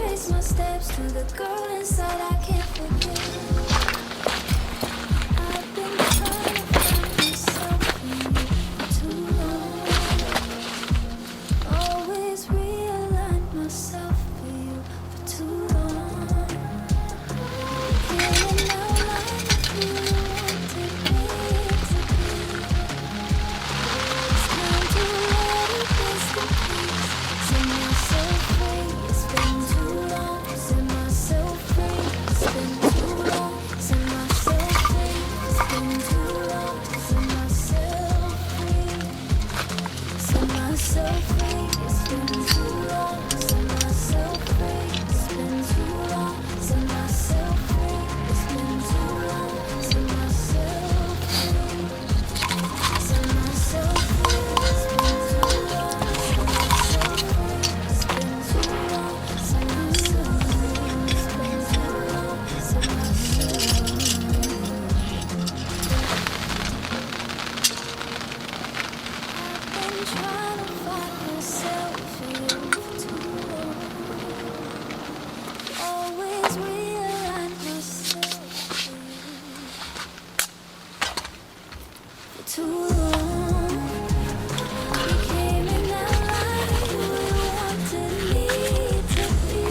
retrace my steps to the girl inside I can't forget. I've been trying to find myself in you for too long. Always realigned myself for you for too long. Getting outline of who you wanted me to be. It's time to let it rest in peace. Set myself free. It's been too long. Set myself free. It's been too long. Set myself free. It's been too long. Set myself free. Set myself free. It's been too long. Set myself free. It's been too long. Set myself free. It's been too long. Set myself free. Set myself free. It's been too long. Set myself free. It's been too long. Set myself free. It's been too long. Set myself free. I've been trying to find myself in you for too long. Always realign myself for you for too long. Became an ally who you wanted me to be.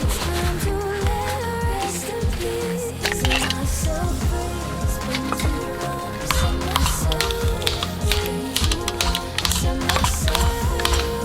It's time to let her rest in peace. Set myself free. It's been too long. Set myself free. It's been too long. Set myself free.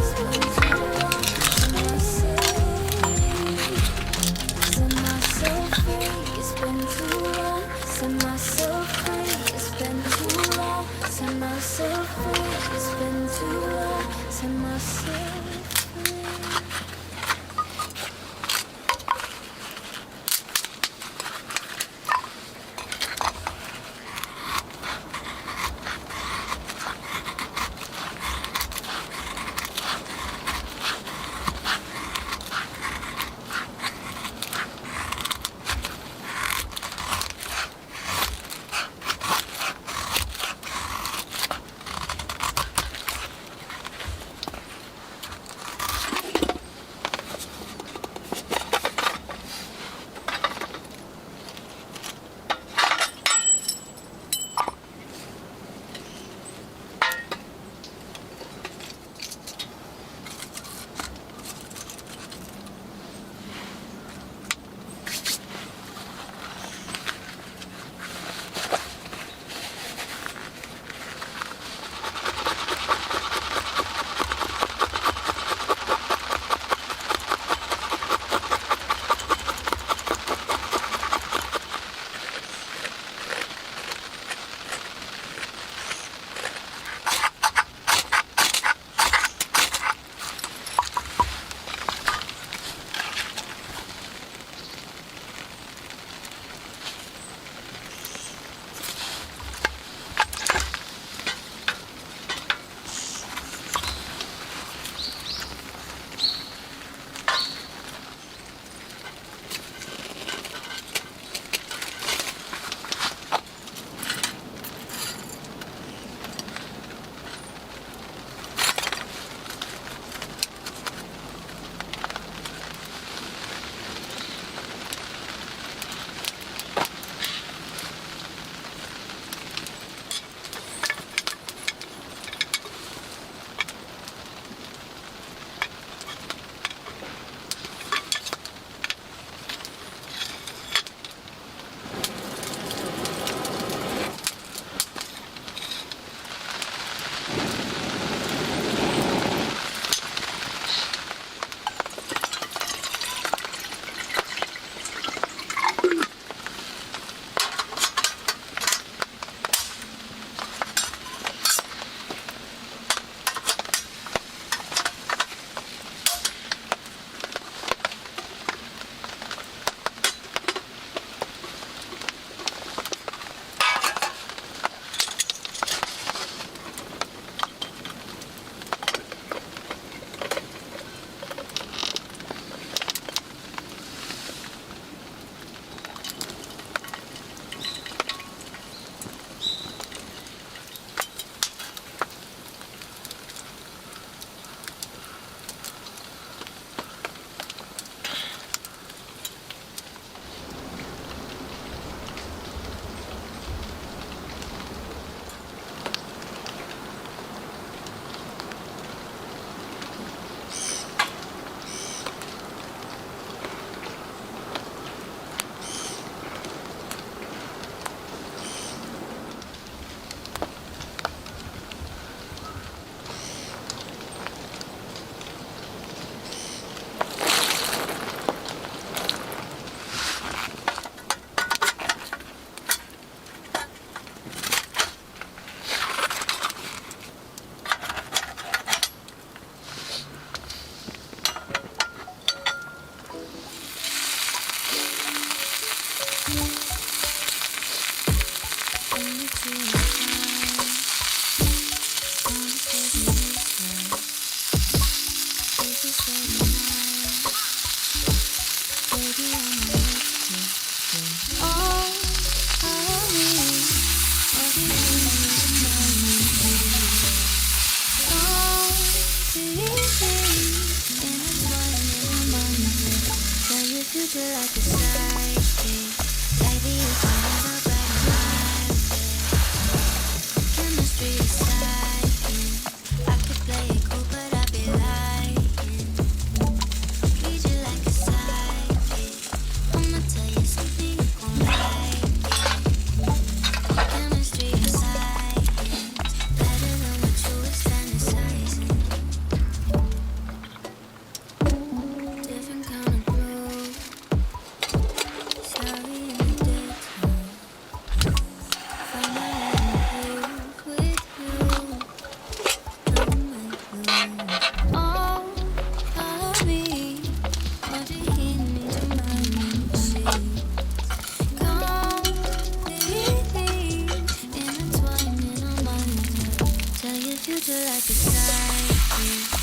future like a sidekick. Baby, you can end up right in my bed. Chemistry is psychic. I could play it cool, but I be lying. Treat you like a sidekick. I'ma tell you something you gon' like it. Chemistry is psychic. Better than what you was fantasizing. Different kind of blue. Sorry in the daytime. Finally with you. Don't make lose. All of me. Want you hear me to my music. Completely intertwined in our minds. Tell your future like a sidekick.